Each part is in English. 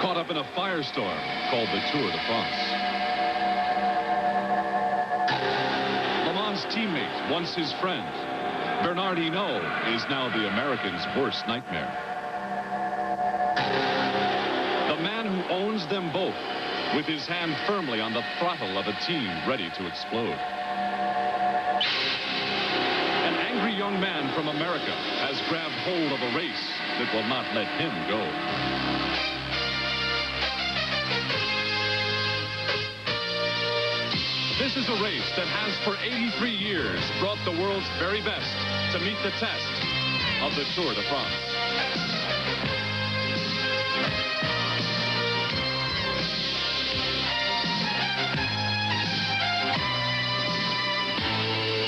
caught up in a firestorm called the Tour de France. Le Mans' teammate, once his friend, Bernard Hinault, is now the American's worst nightmare. The man who owns them both, with his hand firmly on the throttle of a team ready to explode. An angry young man from America has grabbed hold of a race that will not let him go. This is a race that has for 83 years brought the world's very best to meet the test of the Tour de France.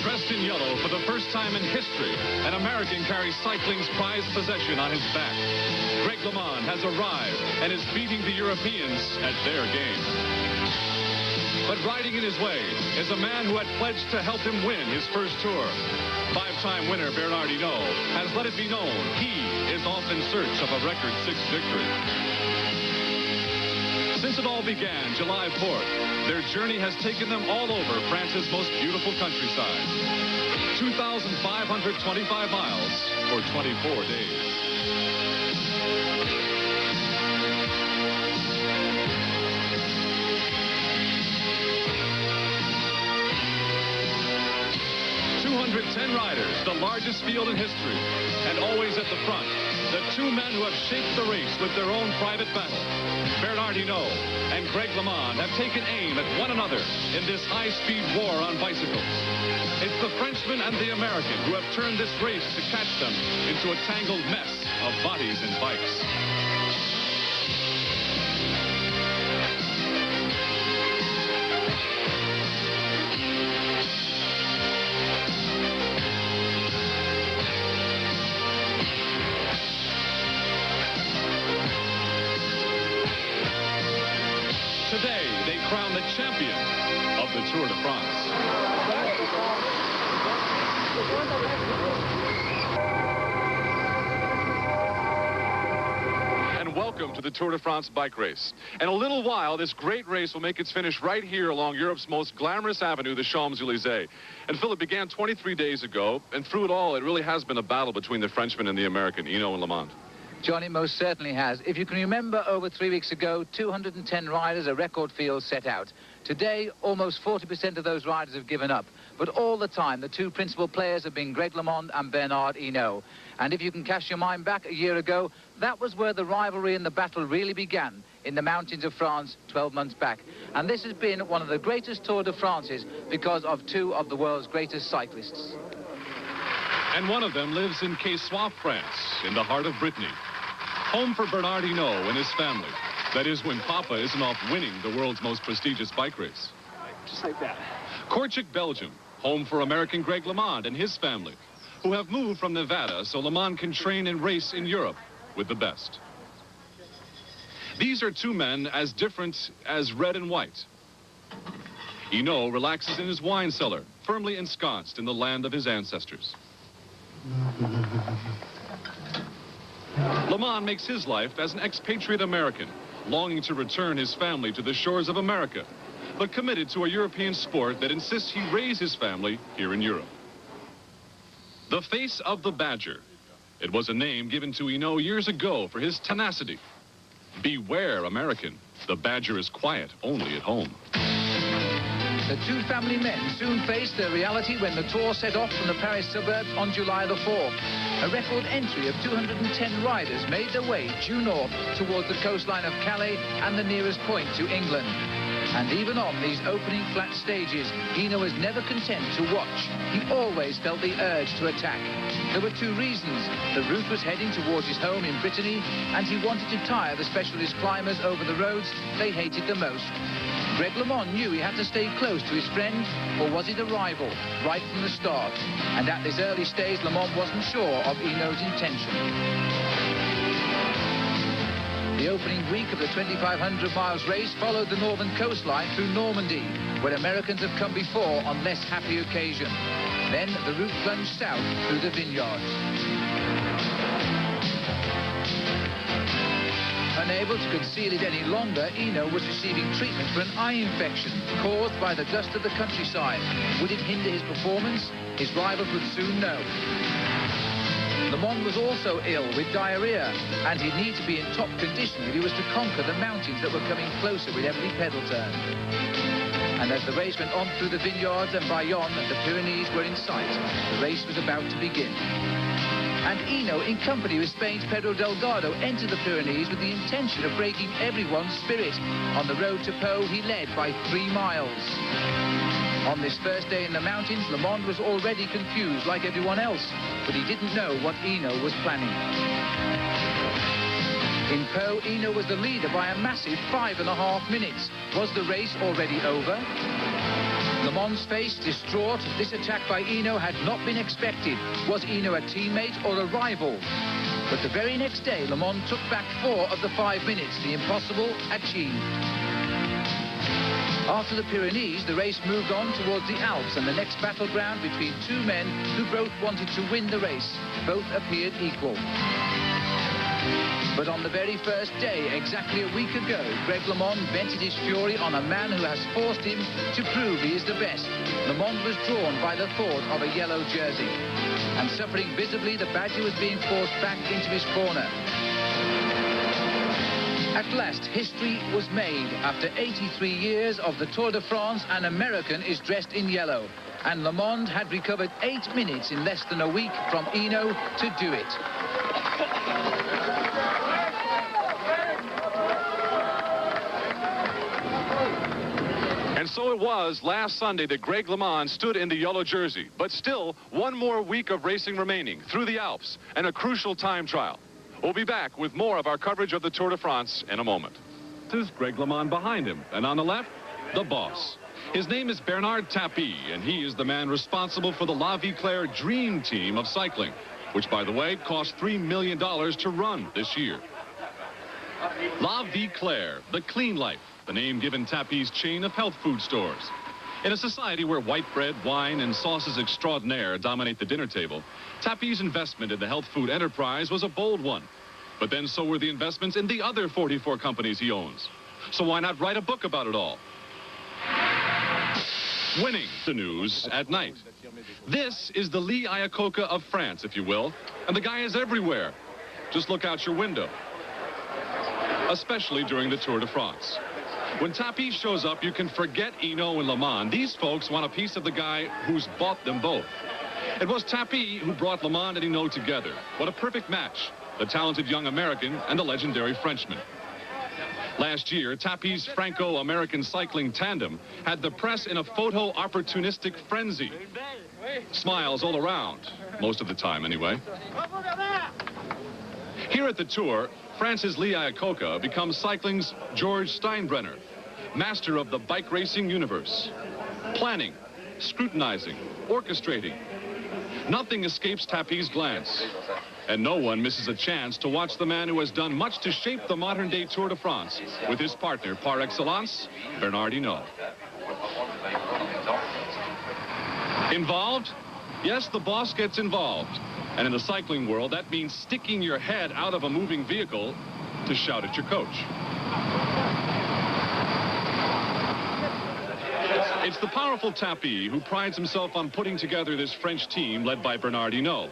Dressed in yellow for the first time in history, an American carries cycling's prized possession on his back. Greg LeMond has arrived and is beating the Europeans at their game. But riding in his way is a man who had pledged to help him win his first Tour. Five-time winner Bernard Hinault has let it be known he is off in search of a record 6th victory. Since it all began July 4th, their journey has taken them all over France's most beautiful countryside. 2,525 miles for 24 days. Riders, the largest field in history, and always at the front, the two men who have shaped the race with their own private battle. Bernard Hinault and Greg LeMond have taken aim at one another in this high-speed war on bicycles. It's the Frenchman and the American who have turned this race to catch them into a tangled mess of bodies and bikes. Today, they crown the champion of the Tour de France. And welcome to the Tour de France bike race. In a little while, this great race will make its finish right here along Europe's most glamorous avenue, the Champs-Élysées. And Phil, it began 23 days ago, and through it all, it really has been a battle between the Frenchman and the American, Hinault and LeMond. John, it most certainly has. If you can remember, over 3 weeks ago, 210 riders, a record field, set out. Today, almost 40% of those riders have given up. But all the time, the two principal players have been Greg LeMond and Bernard Hinault. And if you can cast your mind back a year ago, that was where the rivalry and the battle really began, in the mountains of France 12 months back. And this has been one of the greatest Tour de France's because of two of the world's greatest cyclists. And one of them lives in Quessoy, France, in the heart of Brittany. Home for Bernard Hinault and his family. That is when Papa isn't off winning the world's most prestigious bike race. Just like that. Kortrijk, Belgium. Home for American Greg LeMond and his family, who have moved from Nevada so LeMond can train and race in Europe with the best. These are two men as different as red and white. Hinault relaxes in his wine cellar, firmly ensconced in the land of his ancestors. LeMond makes his life as an expatriate American, longing to return his family to the shores of America, but committed to a European sport that insists he raise his family here in Europe. The face of the Badger. It was a name given to Hinault years ago for his tenacity. Beware, American. The Badger is quiet only at home. The two family men soon faced their reality when the Tour set off from the Paris suburbs on July the 4th. A record entry of 210 riders made their way due north towards the coastline of Calais and the nearest point to England. And even on these opening flat stages, Hinault was never content to watch. He always felt the urge to attack. There were two reasons. The route was heading towards his home in Brittany, and he wanted to tire the specialist climbers over the roads they hated the most. Greg LeMond knew he had to stay close to his friend, or was it a rival, right from the start? And at this early stage, LeMond wasn't sure of Hinault's intention. The opening week of the 2,500 miles race followed the northern coastline through Normandy, where Americans have come before on less happy occasion. Then the route plunged south through the vineyards. Her Unable to conceal it any longer, Hinault was receiving treatment for an eye infection caused by the dust of the countryside. Would it hinder his performance? His rivals would soon know. Le Mans was also ill with diarrhea, and he'd need to be in top condition if he was to conquer the mountains that were coming closer with every pedal turn. And as the race went on through the vineyards and Bayonne, the Pyrenees were in sight. The race was about to begin. And Hinault, in company with Spain's Pedro Delgado, entered the Pyrenees with the intention of breaking everyone's spirit. On the road to Pau, he led by 3 miles. On this first day in the mountains, Le Mans was already confused like everyone else, but he didn't know what Hinault was planning. In Pau, Hinault was the leader by a massive 5.5 minutes. Was the race already over? Le Mans' face distraught. This attack by Hinault had not been expected. Was Hinault a teammate or a rival? But the very next day, Le Mans took back 4 of the 5 minutes. The impossible achieved. After the Pyrenees, the race moved on towards the Alps and the next battleground between 2 men who both wanted to win the race. Both appeared equal. But on the very first day, exactly a week ago, Greg LeMond vented his fury on a man who has forced him to prove he is the best. LeMond was drawn by the thought of a yellow jersey. And suffering visibly, the badger was being forced back into his corner. At last, history was made. After 83 years of the Tour de France, an American is dressed in yellow. And LeMond had recovered 8 minutes in less than a week from Hinault to do it. And so it was last Sunday that Greg LeMond stood in the yellow jersey. But still, one more week of racing remaining through the Alps and a crucial time trial. We'll be back with more of our coverage of the Tour de France in a moment. This is Greg LeMond behind him, and on the left, the boss. His name is Bernard Tapie, and he is the man responsible for the La Vie Claire Dream Team of cycling, which, by the way, cost $3 million to run this year. La Vie Claire, the clean life, the name given Tapie's chain of health food stores. In a society where white bread, wine, and sauces extraordinaire dominate the dinner table, Tapie's investment in the health food enterprise was a bold one. But then so were the investments in the other 44 companies he owns. So why not write a book about it all? Winning the news at night. This is the Lee Iacocca of France, if you will, and the guy is everywhere. Just look out your window. Especially during the Tour de France. When Tapie shows up, you can forget Hinault and LeMond. These folks want a piece of the guy who's bought them both. It was Tapie who brought LeMond and Hinault together. What a perfect match. The talented young American and the legendary Frenchman. Last year, Tapie's Franco-American cycling tandem had the press in a photo-opportunistic frenzy. Smiles all around, most of the time anyway. Here at the Tour, France's Lee Iacocca becomes cycling's George Steinbrenner, master of the bike racing universe. Planning, scrutinizing, orchestrating. Nothing escapes Tapie's glance. And no one misses a chance to watch the man who has done much to shape the modern-day Tour de France with his partner par excellence, Bernard Hinault. Involved? Yes, the boss gets involved. And in the cycling world, that means sticking your head out of a moving vehicle to shout at your coach. It's the powerful Tapie who prides himself on putting together this French team led by Bernard Hinault.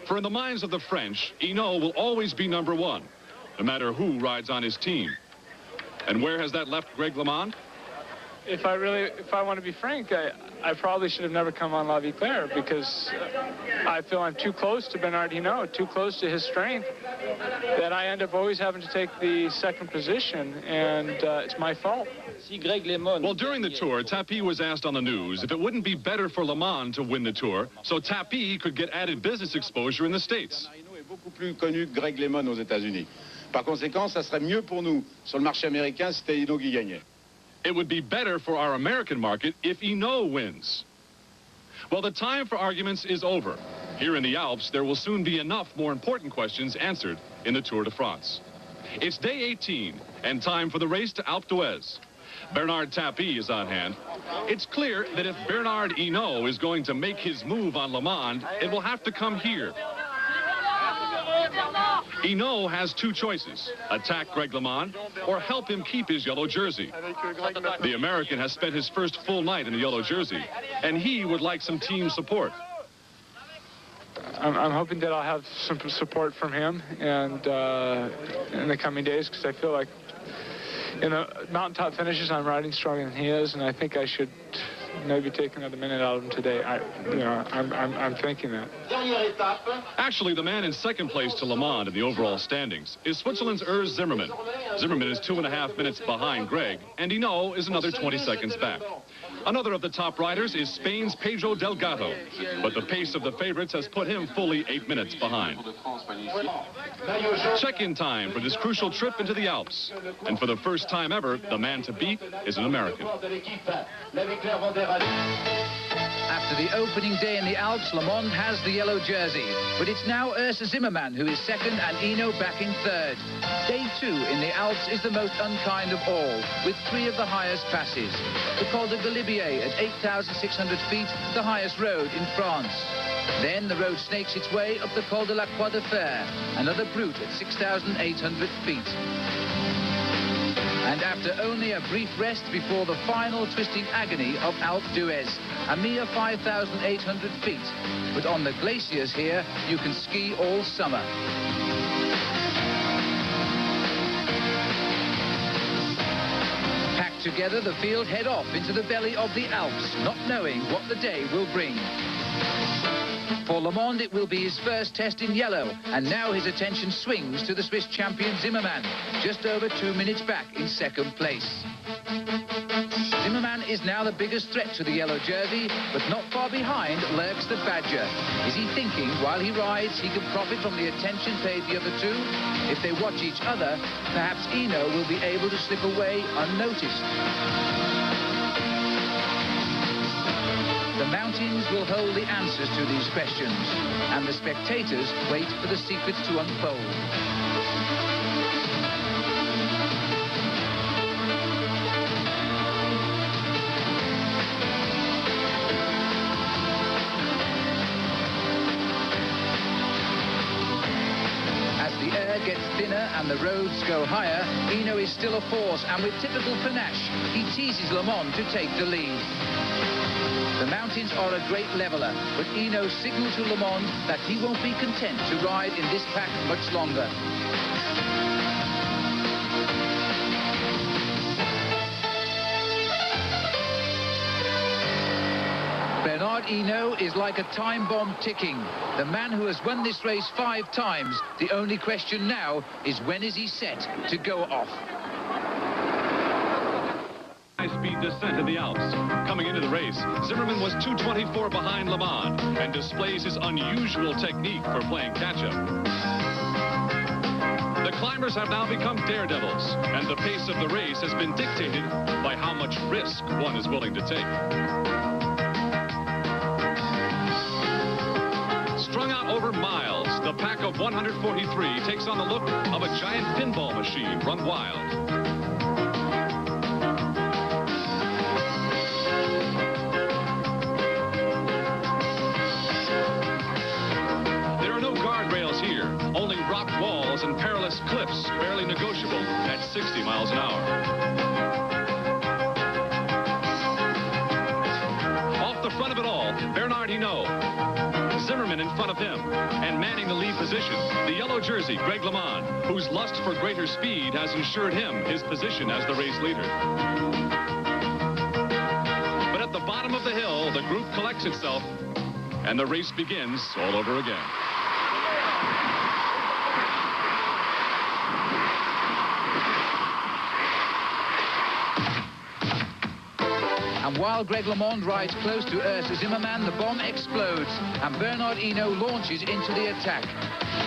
For in the minds of the French, Hinault will always be #1, no matter who rides on his team. And where has that left Greg LeMond? If I want to be frank, I probably should have never come on La Vie Claire because I feel I'm too close to Bernard Hinault, too close to his strength, that I end up always having to take the second position, and it's my fault. Well, during the Tour, Tapie was asked on the news if it wouldn't be better for LeMond to win the Tour so Tapie could get added business exposure in the States. Hinault est beaucoup plus connu que Greg LeMond aux États-Unis. Par conséquent, ça serait mieux pour nous sur le marché américain si c'était Hinault qui gagnait. It would be better for our American market if Hinault wins. Well, the time for arguments is over. Here in the Alps, there will soon be enough more important questions answered in the Tour de France. It's day 18 and time for the race to Alpe d'Huez. Bernard Tapie is on hand. It's clear that if Bernard Hinault is going to make his move on LeMond, it will have to come here. Hinault has two choices: attack Greg LeMond or help him keep his yellow jersey. The American has spent his first full night in the yellow jersey, and he would like some team support. I'm hoping that I'll have some support from him and in the coming days, because I feel like in the mountaintop finishes I'm riding stronger than he is, and I think I should maybe take another minute out of him today. I'm thinking that. Actually, the man in second place to LeMond in the overall standings is Switzerland's Urs Zimmermann. Zimmermann is 2.5 minutes behind Greg, and Hinault is another 20 seconds back. Another of the top riders is Spain's Pedro Delgado, but the pace of the favorites has put him fully 8 minutes behind. Check-in time for this crucial trip into the Alps, and for the first time ever, the man to beat is an American. After the opening day in the Alps, LeMond has the yellow jersey, but it's now Urs Zimmermann who is second and Hinault back in third. Day 2 in the Alps is the most unkind of all, with 3 of the highest passes. The Col de Galibier at 8,600 feet, the highest road in France. Then the road snakes its way up the Col de la Croix de Fer, another brute at 6,800 feet. And after only a brief rest before the final twisting agony of Alpe d'Huez, a mere 5,800 feet. But on the glaciers here, you can ski all summer. Packed together, the field head off into the belly of the Alps, not knowing what the day will bring. For LeMond, it will be his first test in yellow, and now his attention swings to the Swiss champion Zimmermann, just over 2 minutes back in second place. Zimmermann is now the biggest threat to the yellow jersey, but not far behind lurks the Badger. Is he thinking while he rides he can profit from the attention paid the other two? If they watch each other, perhaps Hinault will be able to slip away unnoticed. The mountains will hold the answers to these questions, and the spectators wait for the secrets to unfold. As the air gets thinner and the roads go higher, Hinault is still a force, and with typical panache, he teases LeMond to take the lead. The mountains are a great leveller, but Hinault signaled to LeMond that he won't be content to ride in this pack much longer. Bernard Hinault is like a time bomb ticking. The man who has won this race 5 times. The only question now is when is he set to go off? High-speed descent in the Alps. Coming into the race, Zimmermann was 2:24 behind LeMond and displays his unusual technique for playing catch-up. The climbers have now become daredevils, and the pace of the race has been dictated by how much risk one is willing to take. Strung out over miles, the pack of 143 takes on the look of a giant pinball machine run wild. Only rock walls and perilous cliffs, barely negotiable at 60 miles an hour. Off the front of it all, Bernard Hinault. Zimmermann in front of him, and manning the lead position, the yellow jersey, Greg LeMond, whose lust for greater speed has ensured him his position as the race leader. But at the bottom of the hill, the group collects itself, and the race begins all over again. And while Greg LeMond rides close to Urs Zimmermann, the bomb explodes, and Bernard Hinault launches into the attack.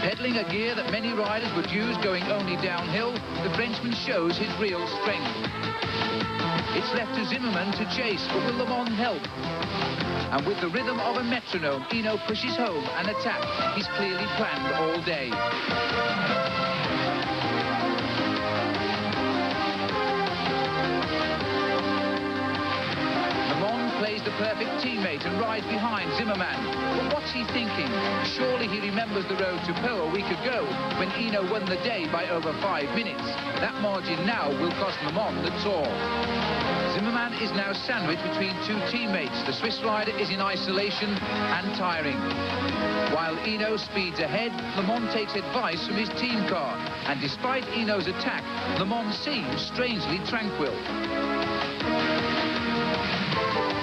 Peddling a gear that many riders would use going only downhill, the Frenchman shows his real strength. It's left to Zimmermann to chase, but will LeMond help? And with the rhythm of a metronome, Hinault pushes home an attack he's clearly planned all day. Plays the perfect teammate and rides behind Zimmermann. But what's he thinking? Surely he remembers the road to Po a week ago when Hinault won the day by over 5 minutes. That margin now will cost Le Mans the Tour. Zimmermann is now sandwiched between two teammates. The Swiss rider is in isolation and tiring. While Hinault speeds ahead, Le Mans takes advice from his team car. And despite Hinault's attack, Le Mans seems strangely tranquil.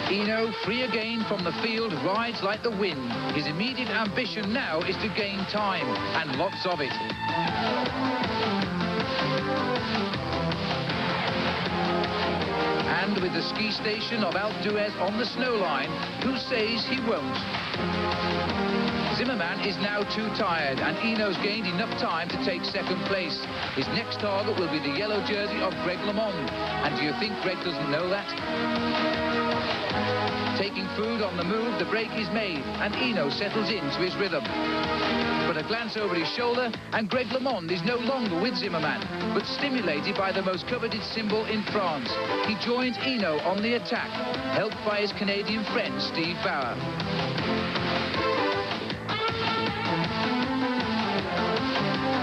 Hinault, free again from the field, rides like the wind. His immediate ambition now is to gain time, and lots of it. And with the ski station of Alpe d'Huez on the snow line, who says he won't? Zimmermann is now too tired, and Hinault's gained enough time to take second place. His next target will be the yellow jersey of Greg LeMond. And do you think Greg doesn't know that? Taking food on the move, the break is made, and Hinault settles into his rhythm. But a glance over his shoulder, and Greg LeMond is no longer with Zimmermann, but stimulated by the most coveted symbol in France. He joins Hinault on the attack, helped by his Canadian friend, Steve Bauer.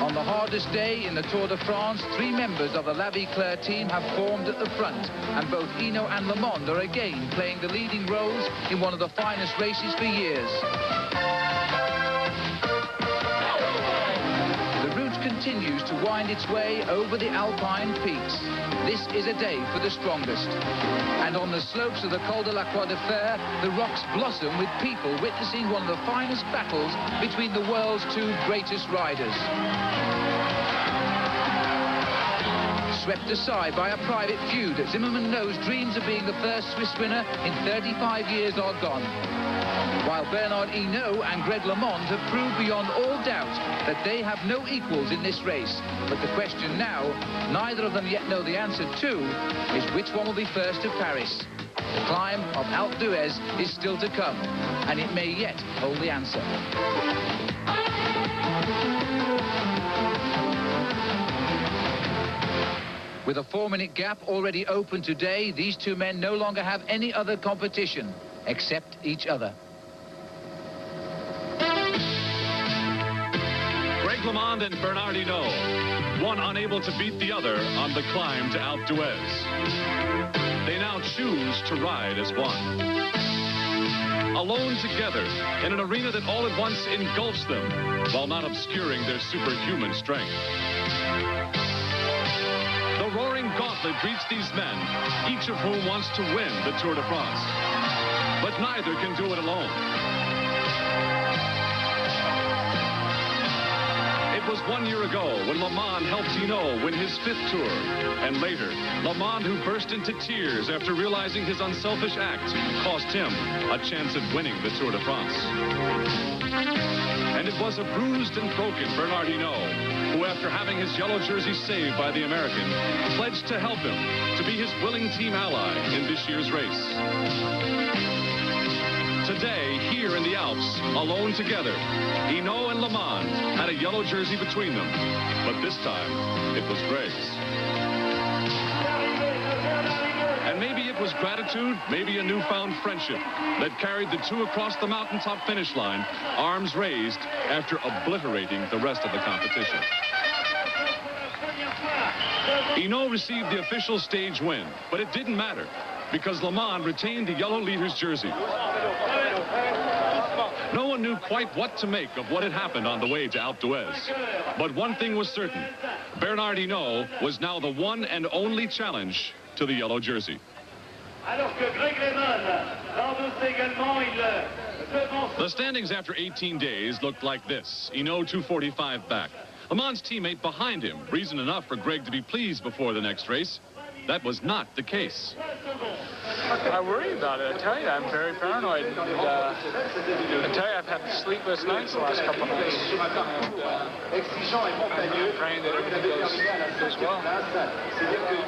On the hardest day in the Tour de France, 3 members of the La Vie Claire team have formed at the front, and both Hinault and LeMond are again playing the leading roles in one of the finest races for years. The route continues to wind its way over the Alpine peaks. This is a day for the strongest. And on the slopes of the Col de la Croix de Fer, the rocks blossom with people witnessing one of the finest battles between the world's 2 greatest riders. Swept aside by a private feud, Zimmermann knows dreams of being the first Swiss winner in 35 years are gone. While Bernard Hinault and Greg LeMond have proved beyond all doubt that they have no equals in this race. But the question now, neither of them yet know the answer to, is which one will be first to Paris. The climb of Alpe d'Huez is still to come, and it may yet hold the answer. With a 4-minute gap already open today, these 2 men no longer have any other competition except each other. Greg LeMond and Bernard Hinault, one unable to beat the other on the climb to Alpe d'Huez. They now choose to ride as one. Alone together in an arena that all at once engulfs them while not obscuring their superhuman strength. The roaring gauntlet greets these men, each of whom wants to win the Tour de France. But neither can do it alone. It was 1 year ago when LeMond helped Hinault win his 5th Tour. And later, LeMond, who burst into tears after realizing his unselfish act, cost him a chance at winning the Tour de France. And it was a bruised and broken Bernard Hinault who, after having his yellow jersey saved by the American, pledged to help him, to be his willing team ally in this year's race. Today, here in the Alps, alone together, Hinault and LeMond had a yellow jersey between them, but this time, it was Greg's. And maybe it was gratitude, maybe a newfound friendship that carried the 2 across the mountaintop finish line, arms raised after obliterating the rest of the competition. Hinault received the official stage win, but it didn't matter because LeMond retained the yellow leader's jersey. No one knew quite what to make of what had happened on the way to Alpe d'Huez. But one thing was certain. Bernard Hinault was now the one and only challenge to the yellow jersey. The standings after 18 days looked like this. Hinault 245 back. LeMond's teammate behind him. Reason enough for Greg to be pleased before the next race. That was not the case. I worry about it. I tell you, I'm very paranoid. And, I tell you, I've had sleepless nights the last couple of nights. And, I'm praying that everything goes well.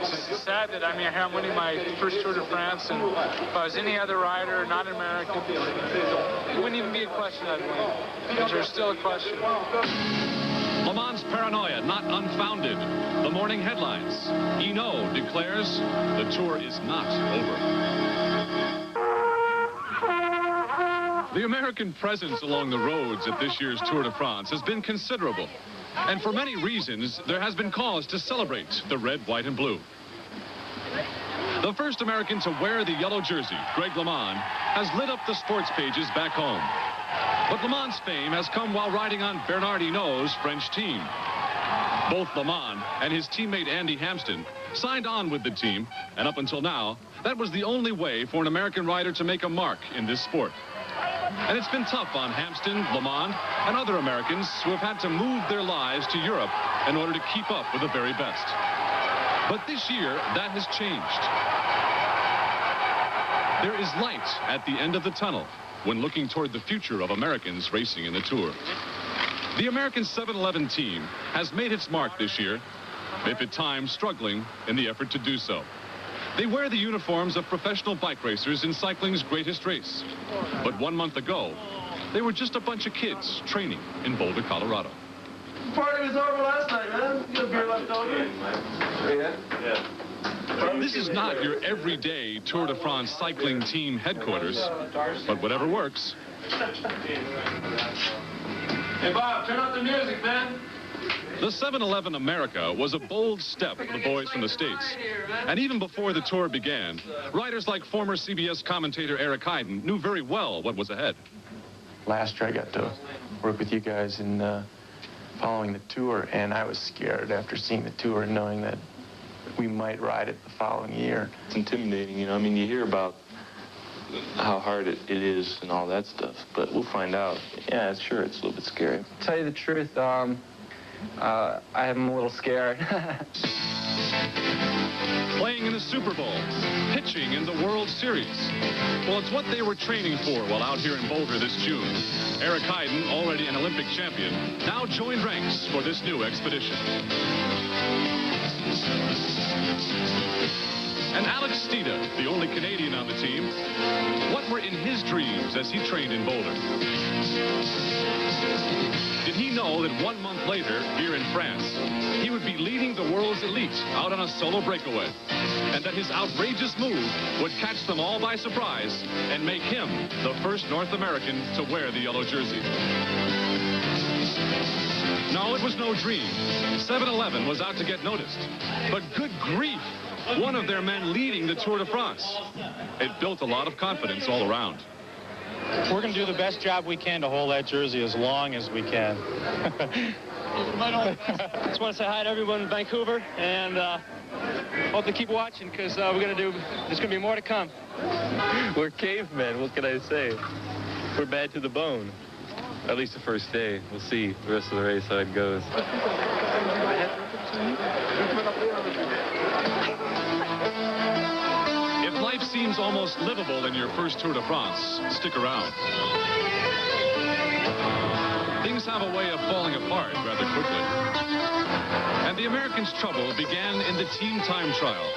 It's sad that I'm winning my first Tour de France, and if I was any other rider, not an American, it wouldn't even be a question I'd win. Because there's still a question. LeMond's paranoia not unfounded. The morning headlines. Hinault declares the Tour is not over. The American presence along the roads at this year's Tour de France has been considerable. And for many reasons, there has been cause to celebrate the red, white, and blue. The first American to wear the yellow jersey, Greg LeMond, has lit up the sports pages back home. But LeMond's fame has come while riding on Bernard Hinault's French team. Both LeMond and his teammate Andy Hampsten signed on with the team, and up until now, that was the only way for an American rider to make a mark in this sport. And it's been tough on Hampsten, LeMond, and other Americans who have had to move their lives to Europe in order to keep up with the very best. But this year, that has changed. There is light at the end of the tunnel when looking toward the future of Americans racing in the Tour. The American 7-Eleven team has made its mark this year, if at times struggling in the effort to do so. They wear the uniforms of professional bike racers in cycling's greatest race. But 1 month ago, they were just a bunch of kids training in Boulder, Colorado. Party was over last night, man. You have beer left over? Yeah. This is not your everyday Tour de France cycling team headquarters, but whatever works. Hey, Bob, turn up the music, man. The 7-Eleven America was a bold step for the boys from the States. And even before the tour began, riders like former CBS commentator Eric Heiden knew very well what was ahead. Last year I got to work with you guys in following the tour, and I was scared after seeing the tour and knowing that we might ride it the following year. It's intimidating, you know. I mean, you hear about how hard it is and all that stuff, but we'll find out. Yeah, sure, it's a little bit scary. To tell you the truth, I am a little scared. Playing in the Super Bowl, pitching in the World Series. Well, it's what they were training for while out here in Boulder this June. Eric Heiden, already an Olympic champion, now joined ranks for this new expedition. And Alex Steeda, the only Canadian on the team, what were in his dreams as he trained in Boulder? Did he know that 1 month later, here in France, he would be leading the world's elite out on a solo breakaway, and that his outrageous move would catch them all by surprise and make him the first North American to wear the yellow jersey? No, it was no dream. 7-Eleven was out to get noticed. But good grief, one of their men leading the Tour de France. It built a lot of confidence all around. We're going to do the best job we can to hold that jersey as long as we can. Just want to say hi to everyone in Vancouver, and hope they keep watching, because there's going to be more to come. We're cavemen, what can I say? We're bad to the bone. At least the first day. We'll see the rest of the race how it goes. If life seems almost livable in your first Tour de France, stick around. Things have a way of falling apart rather quickly. And the Americans' trouble began in the team time trial.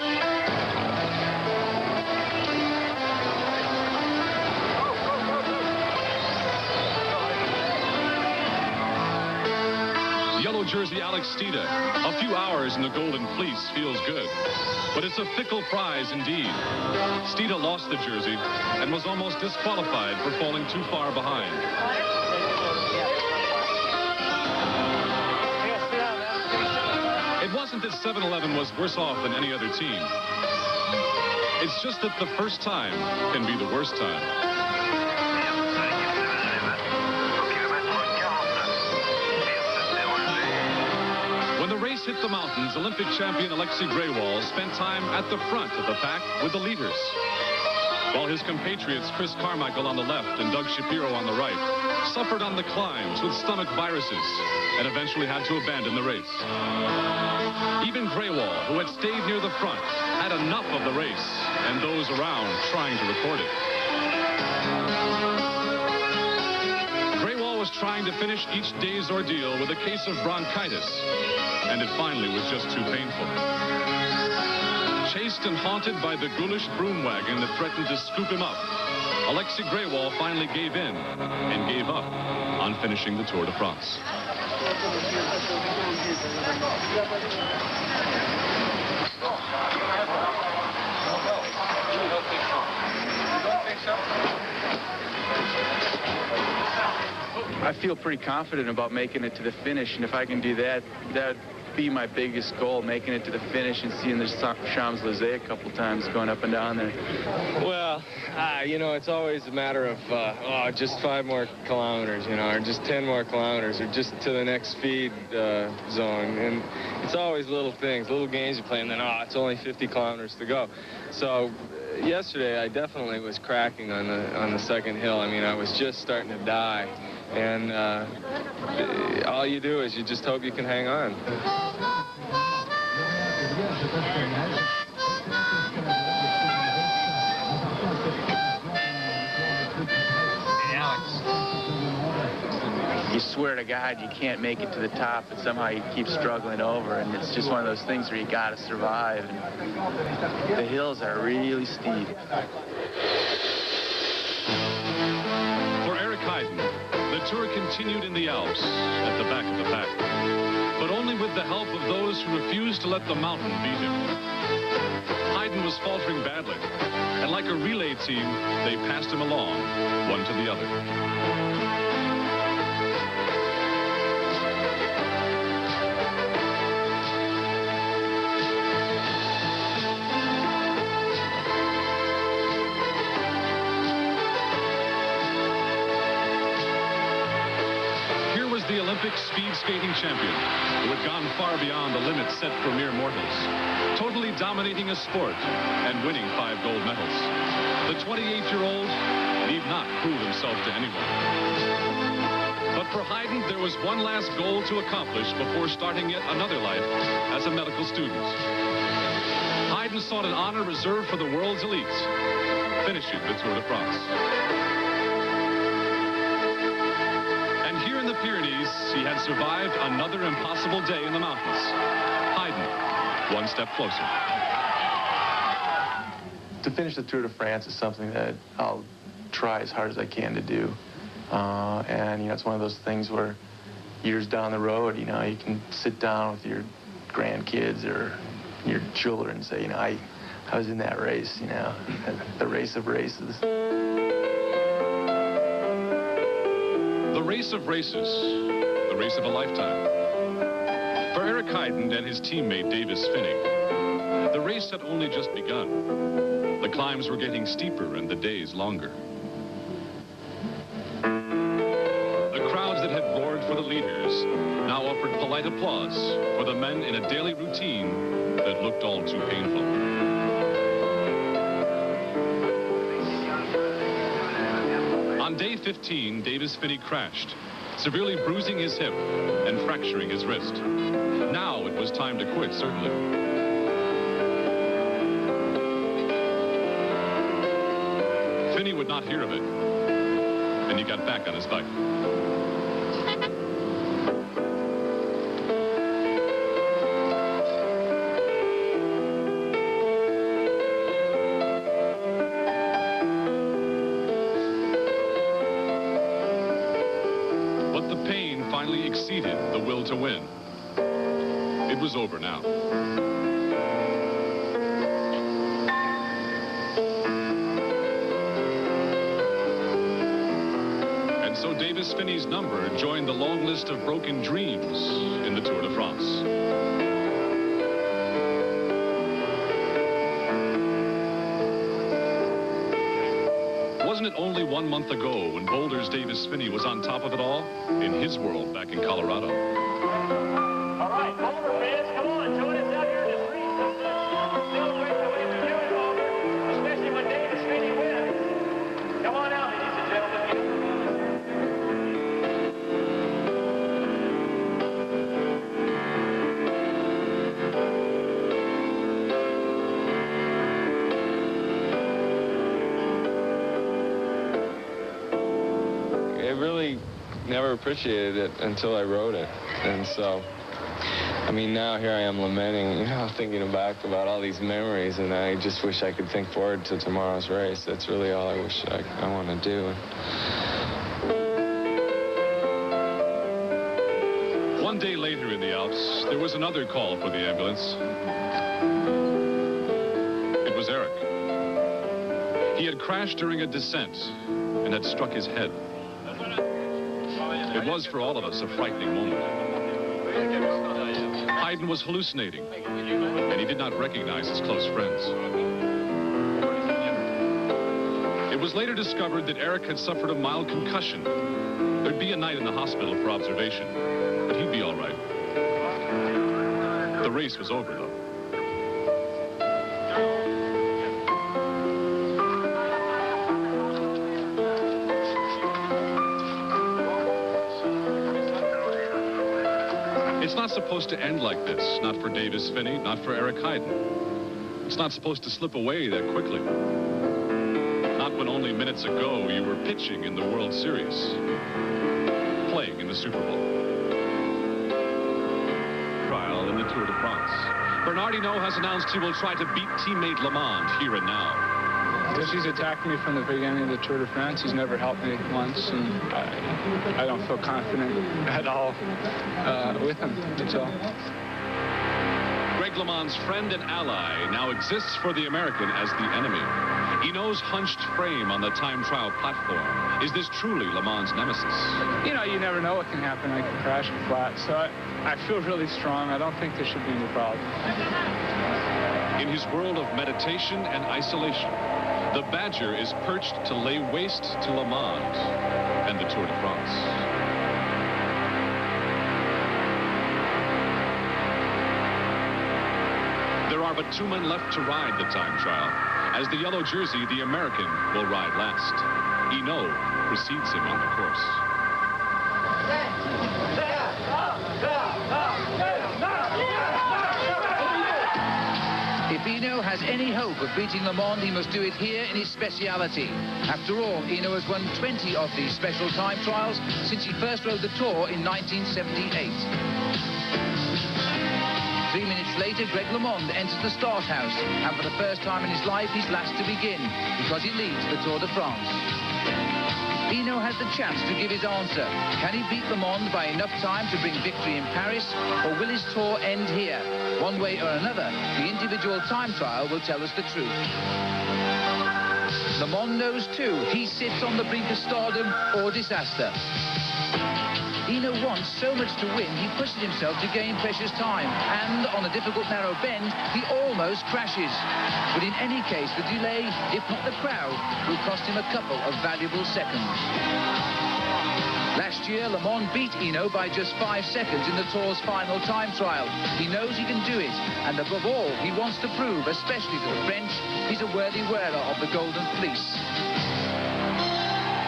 Yellow jersey Alex Steeda. A few hours in the Golden Fleece feels good, but it's a fickle prize indeed. Steeda lost the jersey and was almost disqualified for falling too far behind. It wasn't that 7-Eleven was worse off than any other team. It's just that the first time can be the worst time. When the race hit the mountains, Olympic champion Alexei Greywall spent time at the front of the pack with the leaders, while his compatriots Chris Carmichael on the left and Doug Shapiro on the right suffered on the climbs with stomach viruses and eventually had to abandon the race. Even Greywall, who had stayed near the front, had enough of the race and those around trying to record it. Greywall was trying to finish each day's ordeal with a case of bronchitis, and it finally was just too painful. Chased and haunted by the ghoulish broom wagon that threatened to scoop him up, Alexei Greywall finally gave in and gave up on finishing the Tour de France. I feel pretty confident about making it to the finish, and if I can do that, that'd be my biggest goal, making it to the finish and seeing the Champs-Élysées a couple times going up and down there. Well, you know, it's always a matter of, just 5 more kilometers, you know, or just 10 more kilometers, or just to the next feed zone. And it's always little things, little games you play, and then, it's only 50 kilometers to go. So yesterday, I definitely was cracking on the second hill. I mean, I was just starting to die. And all you do is you just hope you can hang on. You swear to God you can't make it to the top, but somehow you keep struggling over, and it's just one of those things where you got to survive. And the hills are really steep. For Eric Heiden, the tour continued in the Alps at the back of the pack, but only with the help of those who refused to let the mountain beat him. Heiden was faltering badly, and like a relay team, they passed him along, one to the other. The Olympic speed skating champion, who had gone far beyond the limits set for mere mortals, totally dominating a sport and winning 5 gold medals. The 28-year-old need not prove himself to anyone. But for Heiden, there was one last goal to accomplish before starting yet another life as a medical student. Heiden sought an honor reserved for the world's elites, finishing the Tour de France. Here in the Pyrenees, he had survived another impossible day in the mountains. Heiden, one step closer. To finish the Tour de France is something that I'll try as hard as I can to do. And, you know, it's one of those things where years down the road, you know, you can sit down with your grandkids or your children and say, you know, I was in that race, you know, the race of races. The race of races, the race of a lifetime. For Eric Heiden and his teammate Davis Finney, the race had only just begun. The climbs were getting steeper and the days longer. The crowds that had roared for the leaders now offered polite applause for the men in a daily routine that looked all too painful. On day 15, Davis Finney crashed, severely bruising his hip and fracturing his wrist. Now it was time to quit, certainly. Finney would not hear of it, and he got back on his bike. But the pain finally exceeded the will to win. It was over now. And so Davis Finney's number joined the long list of broken dreams in the Tour de France. Wasn't it only 1 month ago when Boulder's Davis Finney was on top of it all in his world back in Colorado? All right, Boulder fans, come on, join us out here in the streets. Celebrate the way we do it, Boulder, especially when Davis Finney wins. Come on out, ladies and gentlemen. Really never appreciated it until I wrote it. And so, I mean, now here I am lamenting, you know, thinking back about all these memories, and I just wish I could think forward to tomorrow's race. That's really all I wish I want to do. One day later in the Alps, there was another call for the ambulance. It was Eric. He had crashed during a descent and had struck his head. It was, for all of us, a frightening moment. Heiden was hallucinating, and he did not recognize his close friends. It was later discovered that Eric had suffered a mild concussion. There'd be a night in the hospital for observation, but he'd be all right. The race was over, though. It's not supposed to end like this. Not for Davis Phinney, not for Eric Heiden. It's not supposed to slip away that quickly. Not when only minutes ago you were pitching in the World Series, playing in the Super Bowl. Trial in the Tour de France. Bernard Hinault has announced he will try to beat teammate Lamond here and now. Because he's attacked me from the beginning of the Tour de France. He's never helped me once, and I don't feel confident at all with him. That's all. Greg LeMond's friend and ally now exists for the American as the enemy. Hinault's hunched frame on the time trial platform. Is this truly LeMond's nemesis? You know, you never know what can happen. I can crash flat, so I feel really strong. I don't think there should be any problem. In his world of meditation and isolation, the Badger is perched to lay waste to LeMond and the Tour de France. There are but 2 men left to ride the time trial. As the yellow jersey, the American will ride last. Hinault precedes him on the course. If Hinault has any hope of beating Lamond, he must do it here in his speciality. After all, Hinault has won 20 of these special time trials since he first rode the Tour in 1978. 3 minutes later, Greg LeMond enters the start house, and for the first time in his life, he's last to begin, because he leads the Tour de France. Hinault has the chance to give his answer. Can he beat LeMond by enough time to bring victory in Paris, or will his tour end here? One way or another, the individual time trial will tell us the truth. LeMond knows too, he sits on the brink of stardom or disaster. Hinault wants so much to win, he pushes himself to gain precious time. And on a difficult narrow bend, he almost crashes. But in any case, the delay, if not the crowd, will cost him a couple of valuable seconds. Last year, LeMond beat Hinault by just 5 seconds in the Tour's final time trial. He knows he can do it, and above all, he wants to prove, especially to the French, he's a worthy wearer of the Golden Fleece.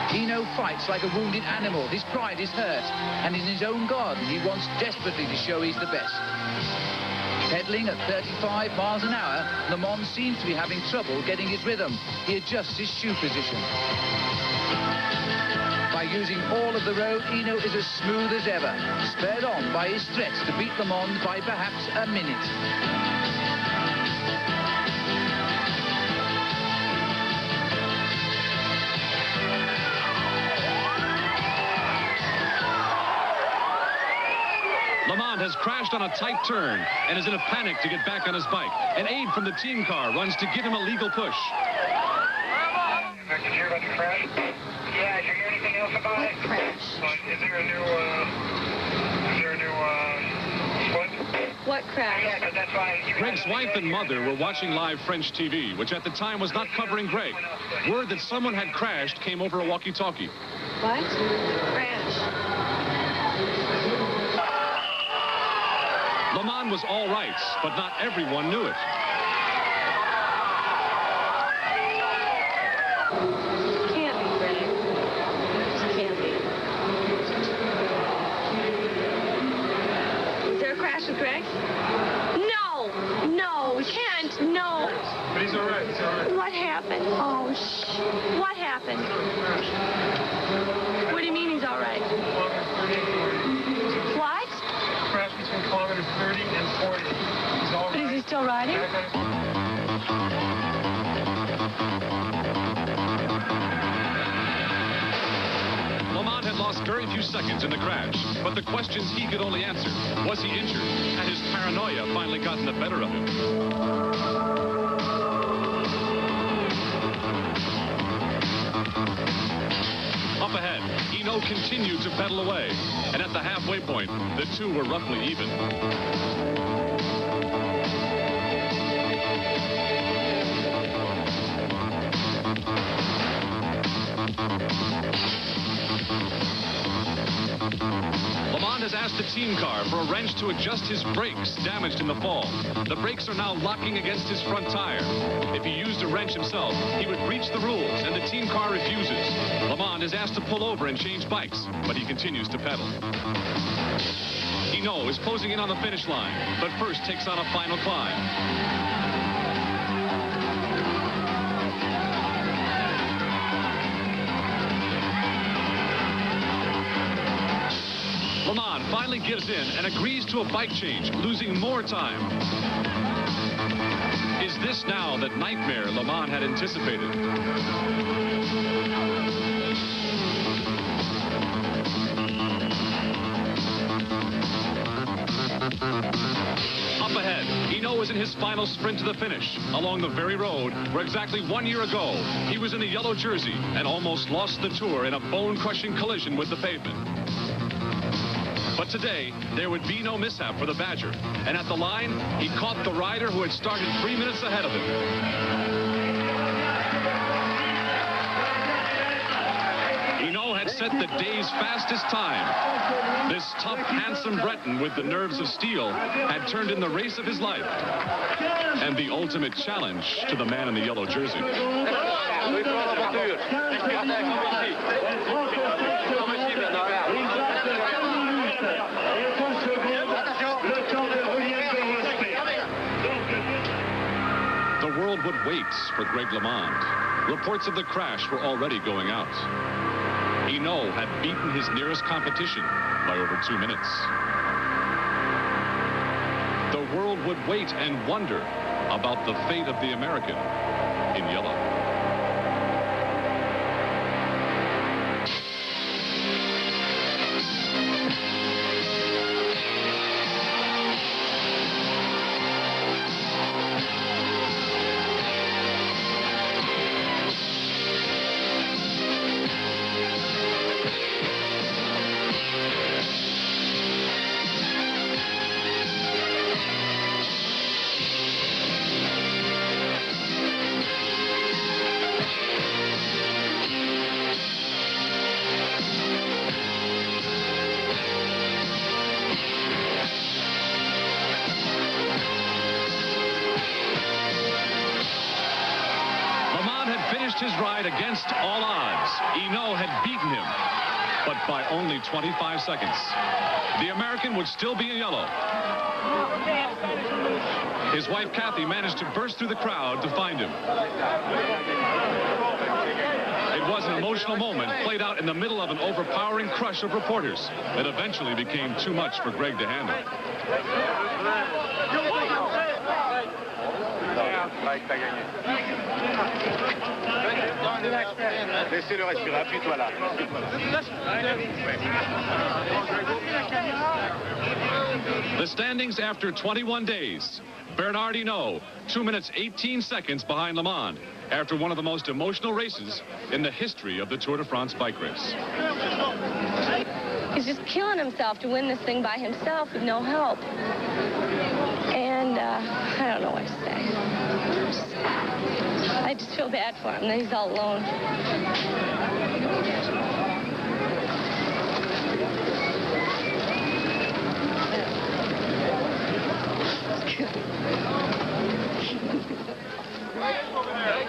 Hinault fights like a wounded animal. His pride is hurt, and in his own garden, he wants desperately to show he's the best. Pedaling at 35 miles an hour, LeMond seems to be having trouble getting his rhythm. He adjusts his shoe position. By using all of the road, Hinault is as smooth as ever, spurred on by his threats to beat LeMond by perhaps a minute. LeMond has crashed on a tight turn and is in a panic to get back on his bike. An aide from the team car runs to give him a legal push. Did you hear about the crash? Yeah, did you hear anything else about it? Crash. Is there a new split? What crash? Yeah, because that's why... Greg's wife and mother were watching live French TV, which at the time was not covering Greg. Word that someone had crashed came over a walkie-talkie. What? Crash. LeMond was all right, but not everyone knew it. Can't be, Greg. Just can't be. Is there a crash with Greg? No! No, Kent, no! But he's all right, he's all right. What happened? Oh, what happened? What do you mean he's all right? What? Crash between kilometers 30 and 40. He's all But is right. he still riding? LeMond had lost very few seconds in the crash, but the questions he could only answer. Was he injured? Had his paranoia finally gotten the better of him? Up ahead, Hinault continued to pedal away. And at the halfway point, the two were roughly even. Lamont has asked the team car for a wrench to adjust his brakes damaged in the fall. The brakes are now locking against his front tire. If he used a wrench himself, he would breach the rules, and the team car refuses. Lamont is asked to pull over and change bikes, but he continues to pedal. Hinault is closing in on the finish line, but first takes on a final climb. Lamont finally gives in and agrees to a bike change, losing more time. Is this now the nightmare Lamont had anticipated? Up ahead, Hinault is in his final sprint to the finish, along the very road where exactly 1 year ago he was in the yellow jersey and almost lost the Tour in a bone-crushing collision with the pavement. But today, there would be no mishap for the Badger. And at the line, he caught the rider who had started 3 minutes ahead of him. Hinault had set the day's fastest time. This tough, handsome Breton with the nerves of steel had turned in the race of his life. And the ultimate challenge to the man in the yellow jersey. The world would wait for Greg LeMond. Reports of the crash were already going out. Hinault had beaten his nearest competition by over 2 minutes. The world would wait and wonder about the fate of the American in yellow. His ride against all odds. Hinault had beaten him, but by only 25 seconds. The American would still be in yellow. His wife, Kathy, managed to burst through the crowd to find him. It was an emotional moment played out in the middle of an overpowering crush of reporters that eventually became too much for Greg to handle. Laissez-le respirer, appuie-toi là. The standings after 21 days. Bernard Hinault, 2 minutes 18 seconds behind LeMond, after one of the most emotional races in the history of the Tour de France bike race. He's just killing himself to win this thing by himself with no help. And I don't know what to say. I just feel bad for him that he's all alone.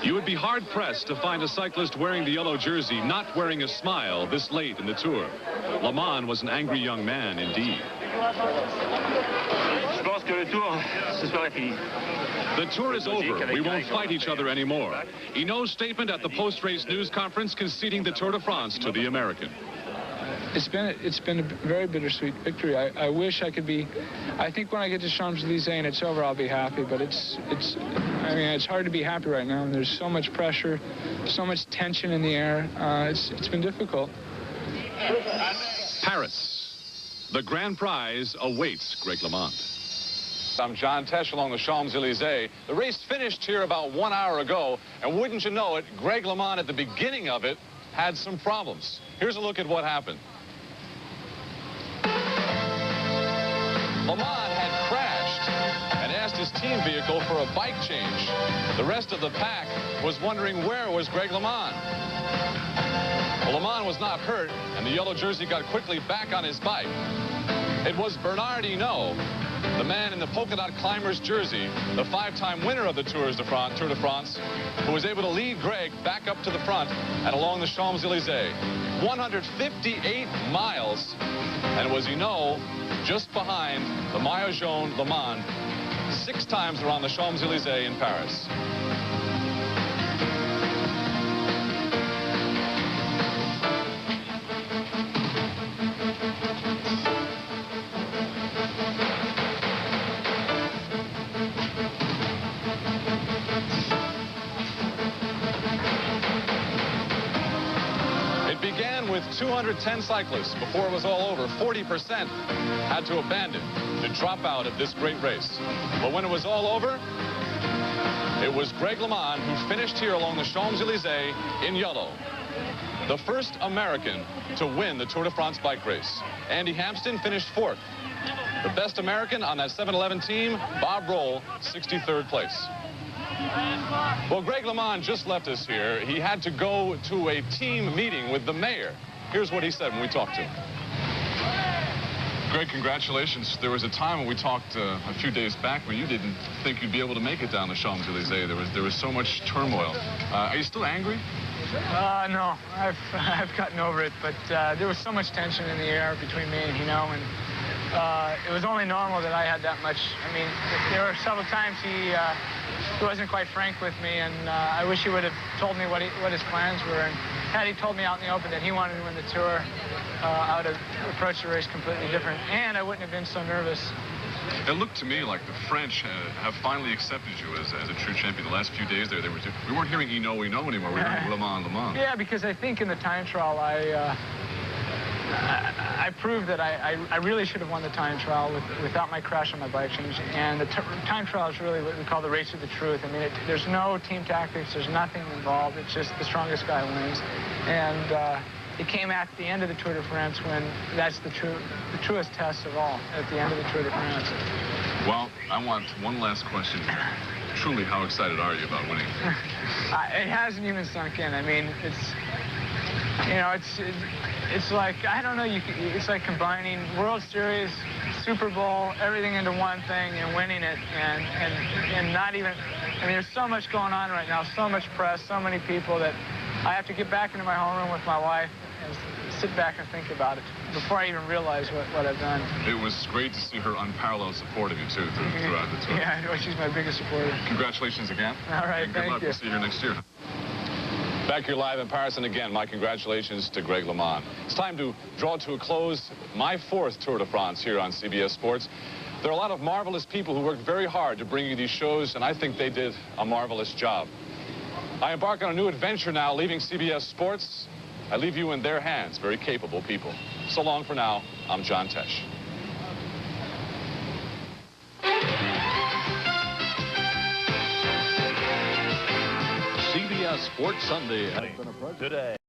You would be hard-pressed to find a cyclist wearing the yellow jersey not wearing a smile this late in the Tour. LeMond was an angry young man indeed. The Tour is over. We won't fight each other anymore. Hinault's statement at the post-race news conference conceding the Tour de France to the American. It's been a very bittersweet victory. I wish I could be. I think when I get to Champs-Élysées and it's over, I'll be happy. But I mean, it's hard to be happy right now. And there's so much pressure, so much tension in the air. It's been difficult. Paris. The grand prize awaits Greg LeMond. I'm John Tesh along the Champs-Élysées. The race finished here about 1 hour ago, and wouldn't you know it, Greg LeMond at the beginning of it had some problems. Here's a look at what happened. LeMond had crashed and asked his team vehicle for a bike change. The rest of the pack was wondering where was Greg LeMond. Well, LeMond was not hurt, and the yellow jersey got quickly back on his bike. It was Bernard Hinault, the man in the polka dot climbers jersey, the 5-time winner of the Tour de France, who was able to lead Greg back up to the front and along the Champs-Élysées. 158 miles, and it was Hinault just behind the Maillot Jaune LeMond 6 times around the Champs-Élysées in Paris. It began with 210 cyclists. Before it was all over, 40% had to abandon, to drop out of this great race. But when it was all over, it was Greg LeMond who finished here along the Champs-Élysées in yellow. The first American to win the Tour de France bike race. Andy Hampsten finished 4th. The best American on that 7-Eleven team, Bob Roll, 63rd place. Well, Greg LeMond just left us here. He had to go to a team meeting with the mayor. Here's what he said when we talked to him. Greg, congratulations. There was a time when we talked a few days back when you didn't think you'd be able to make it down the Champs-Élysées. There was so much turmoil. Are you still angry? No, I've gotten over it, but there was so much tension in the air between me and Hinault, and it was only normal that I had that much. I mean, there were several times he wasn't quite frank with me, and I wish he would have told me what his plans were. And had he told me out in the open that he wanted to win the Tour, I would have approached the race completely different, and I wouldn't have been so nervous. It looked to me like the French have finally accepted you as a true champion. The last few days there, we weren't hearing Hinault anymore. We were hearing LeMond. Yeah, because I think in the time trial, I proved that I really should have won the time trial without my crash on my bike change. And the time trial is really what we call the race of the truth. I mean, there's no team tactics. There's nothing involved. It's just the strongest guy wins. And it came at the end of the Tour de France when that's the truest test of all, at the end of the Tour de France. Well, I want one last question. Truly, how excited are you about winning? It hasn't even sunk in. I mean, it's like, I don't know, it's like combining World Series, Super Bowl, everything into one thing and winning it, and not even, I mean, there's so much going on right now, so much press, so many people that I have to get back into my homeroom with my wife and sit back and think about it before I even realize what I've done. It was great to see her unparalleled support of you, too, throughout the tour. Yeah, I know, she's my biggest supporter. Congratulations again. All right, and good luck. We'll see you here next year. Back here live in Paris, and again, my congratulations to Greg LeMond. It's time to draw to a close my 4th Tour de France here on CBS Sports. There are a lot of marvelous people who worked very hard to bring you these shows, and I think they did a marvelous job. I embark on a new adventure now, leaving CBS Sports. I leave you in their hands, very capable people. So long for now. I'm John Tesh. CBS Sports Sunday today.